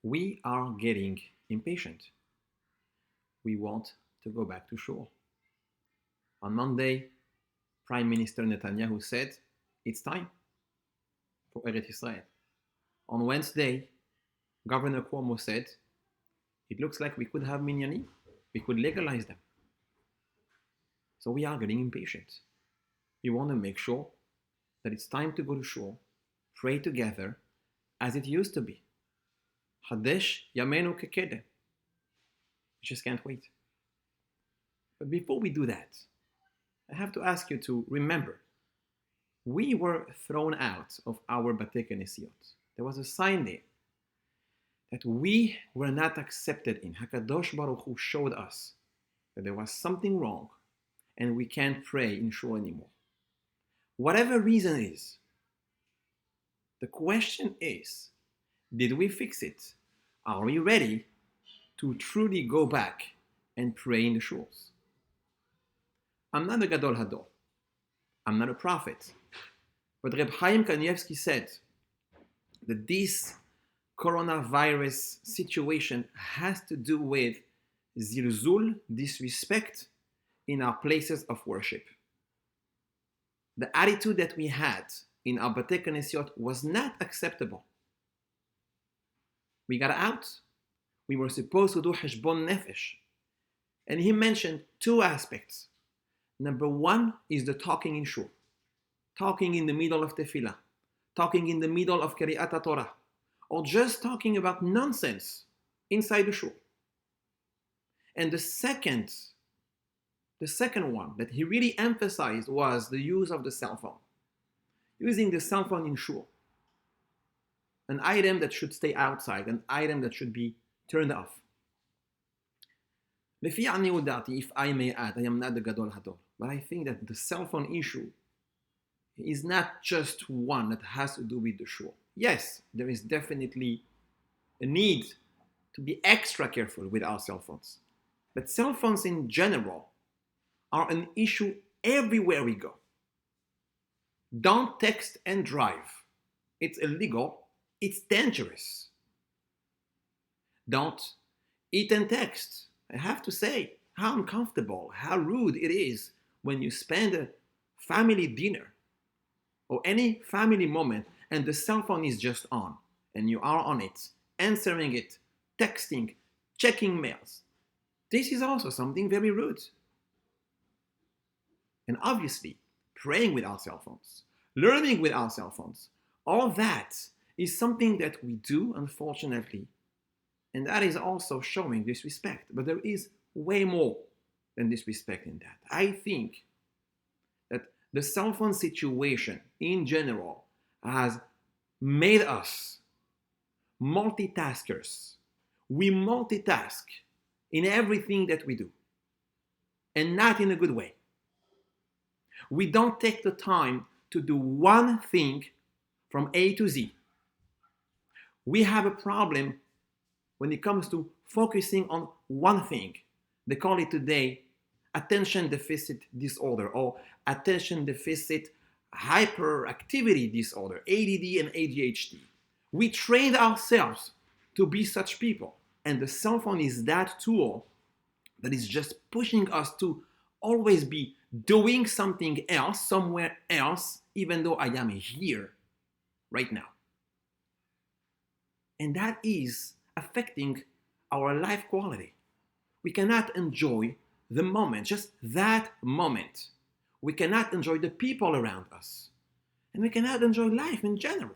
We are getting impatient. We want to go back to shul. On Monday, Prime Minister Netanyahu said, it's time for Eretz Israel. On Wednesday, Governor Cuomo said, it looks like we could have minyanim. We could legalize them. So we are getting impatient. We want to make sure that it's time to go to shul, pray together, as it used to be. Hadesh Yamenu Kekede. We just can't wait. But before we do that, I have to ask you to remember, we were thrown out of our Batei Kenesiot. There was a sign there that we were not accepted in. HaKadosh Baruch Hu showed us that there was something wrong and we can't pray in shul anymore. Whatever reason is, the question is, did we fix it? Are we ready to truly go back and pray in the shuls? I'm not a Gadol Hador. I'm not a prophet. But Reb Chaim Kanievsky said that this coronavirus situation has to do with zilzul, disrespect in our places of worship. The attitude that we had in our Batei Kenesiot was not acceptable. We got out. We were supposed to do Heshbon Nefesh. And he mentioned two aspects. Number one is the talking in shul. Talking in the middle of tefillah. Talking in the middle of Keriat Torah. Or just talking about nonsense inside the shul. And the second one that he really emphasized was the use of the cell phone. Using the cell phone in shul. An item that should stay outside, an item that should be turned off. If I may add, I am not the Gadol Hador, but I think that the cell phone issue is not just one that has to do with the shul. Yes, there is definitely a need to be extra careful with our cell phones. But cell phones in general are an issue everywhere we go. Don't text and drive. It's illegal. It's dangerous. Don't eat and text. I have to say how uncomfortable, how rude it is when you spend a family dinner or any family moment and the cell phone is just on and you are on it, answering it, texting, checking mails. This is also something very rude. And obviously, praying with our cell phones, learning with our cell phones, all that is something that we do, unfortunately, and that is also showing disrespect. But there is way more than disrespect in that. I think that the cell phone situation in general has made us multitaskers. We multitask in everything that we do, and not in a good way. We don't take the time to do one thing from A to Z. We have a problem when it comes to focusing on one thing. They call it today attention deficit disorder or attention deficit hyperactivity disorder, ADD and ADHD. We trained ourselves to be such people, and the cell phone is that tool that is just pushing us to always be doing something else, somewhere else, even though I am here right now. And that is affecting our life quality. We cannot enjoy the moment, just that moment. We cannot enjoy the people around us. And we cannot enjoy life in general.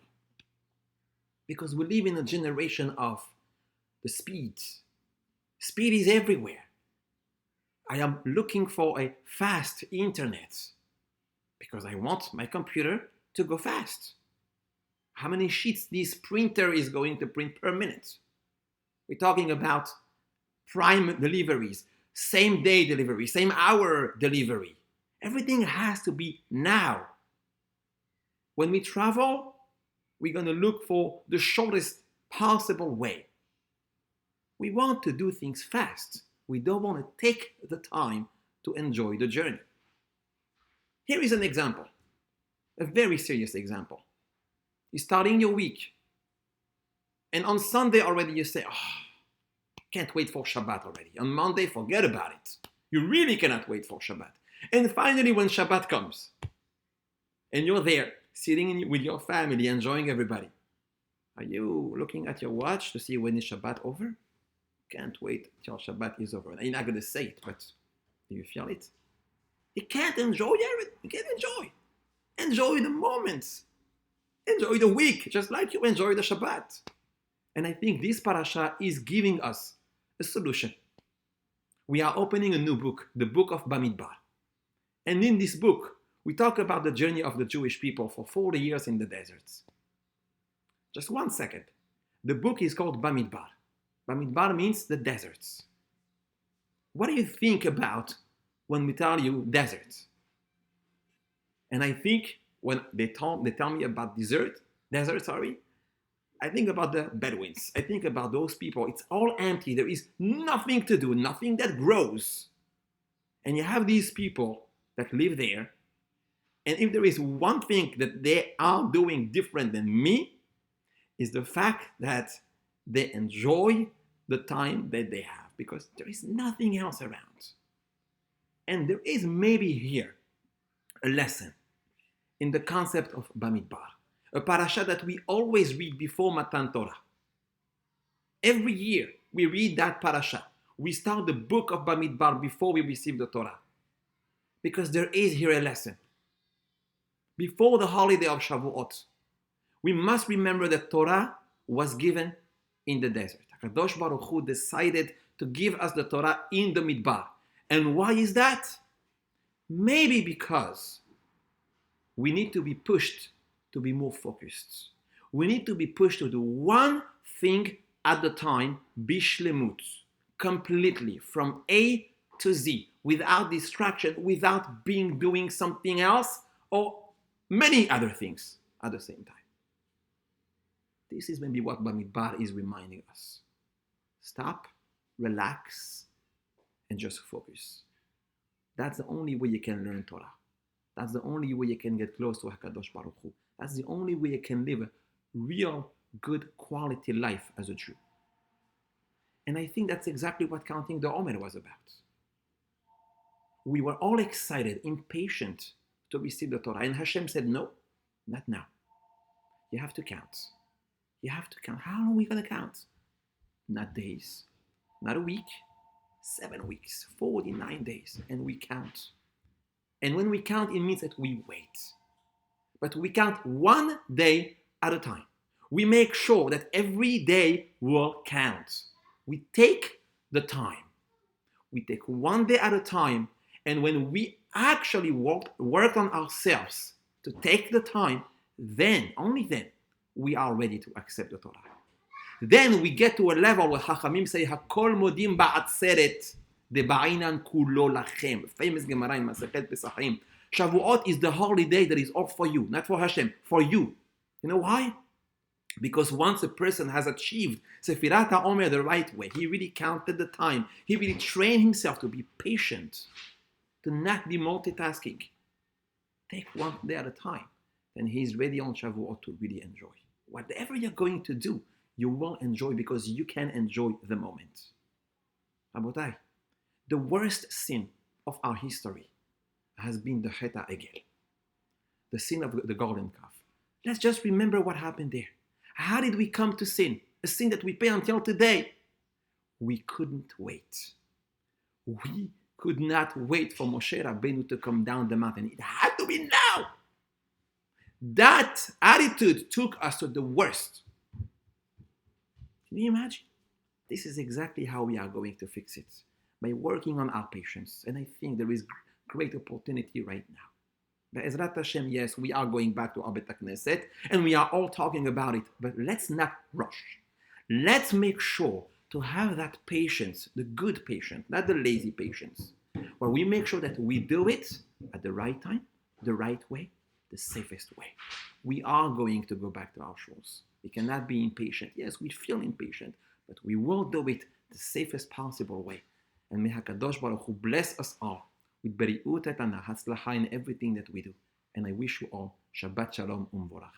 Because we live in a generation of the speed. Speed is everywhere. I am looking for a fast internet because I want my computer to go fast. How many sheets this printer is going to print per minute? We're talking about prime deliveries, same day delivery, same hour delivery. Everything has to be now. When we travel, we're going to look for the shortest possible way. We want to do things fast. We don't want to take the time to enjoy the journey. Here is an example, a very serious example. You're starting your week, And on Sunday already you say, oh, can't wait for Shabbat already. On Monday, forget about it. You really cannot wait for Shabbat. And finally, when Shabbat comes, and you're there, sitting with your family, enjoying everybody, are you looking at your watch to see when is Shabbat over? Can't wait till Shabbat is over. You're not going to say it, but do you feel it? You can't enjoy everything. You can't enjoy. Enjoy the moments. Enjoy the week, just like you enjoy the Shabbat. And I think this parasha is giving us a solution. We are opening a new book, the book of Bamidbar. And in this book, we talk about the journey of the Jewish people for 40 years in the deserts. Just 1 second. The book is called Bamidbar. Bamidbar means the deserts. What do you think about when we tell you deserts? And I think when they tell me about desert, I think about the Bedouins. I think about those people. It's all empty. There is nothing to do, nothing that grows. And you have these people that live there. And if there is one thing that they are doing different than me, is the fact that they enjoy the time that they have, because there is nothing else around. And there is maybe here a lesson in the concept of Bamidbar, a parasha that we always read before Matan Torah. Every year we read that parasha. We start the book of Bamidbar before we receive the Torah, because there is here a lesson. Before the holiday of Shavuot, we must remember that Torah was given in the desert. HaKadosh Baruch Hu decided to give us the Torah in the Midbar. And why is that? Maybe because we need to be pushed to be more focused. We need to be pushed to do one thing at a time, bishlemut, completely, from A to Z, without distraction, without doing something else, or many other things at the same time. This is maybe what Bamidbar is reminding us. Stop, relax, and just focus. That's the only way you can learn Torah. That's the only way you can get close to HaKadosh Baruch Hu. That's the only way you can live a real, good, quality life as a Jew. And I think that's exactly what counting the Omer was about. We were all excited, impatient to receive the Torah. And Hashem said, no, not now. You have to count. You have to count. How long are we going to count? Not days, not a week, 7 weeks, 49 days, and we count. And when we count, it means that we wait. But we count 1 day at a time. We make sure that every day will count. We take the time. We take 1 day at a time, and when we actually work on ourselves to take the time, then, only then, we are ready to accept the Torah. Then we get to a level where Chachamim say, Hakol modim ba'atzeret deba'ainan kulo lachem. Famous Gemara in Masechet Pesachim. Shavuot is the holy day that is all for you, not for Hashem, for you. You know why? Because once a person has achieved Sefirat HaOmer the right way, he really counted the time, he really trained himself to be patient, to not be multitasking. Take 1 day at a time. Then he's ready on Shavuot to really enjoy. Whatever you're going to do, you will enjoy because you can enjoy the moment. Rabotai, the worst sin of our history has been the Chet HaEgel, the sin of the golden calf. Let's just remember what happened there. How did we come to sin? A sin that we pay until today. We couldn't wait. We could not wait for Moshe Rabbeinu to come down the mountain. It had to be now. That attitude took us to the worst. Can you imagine? This is exactly how we are going to fix it. By working on our patience. And I think there is great opportunity right now. Be'ezrat Hashem, yes, we are going back to our Bet HaKnesset, and we are all talking about it. But let's not rush. Let's make sure to have that patience, the good patience, not the lazy patience, where we make sure that we do it at the right time, the right way, the safest way. We are going to go back to our shores. We cannot be impatient. Yes, we feel impatient, but we will do it the safest possible way. And may HaKadosh Baruch Hu bless us all with beri'ut etana, hatzlacha in everything that we do. And I wish you all Shabbat Shalom Umvorach.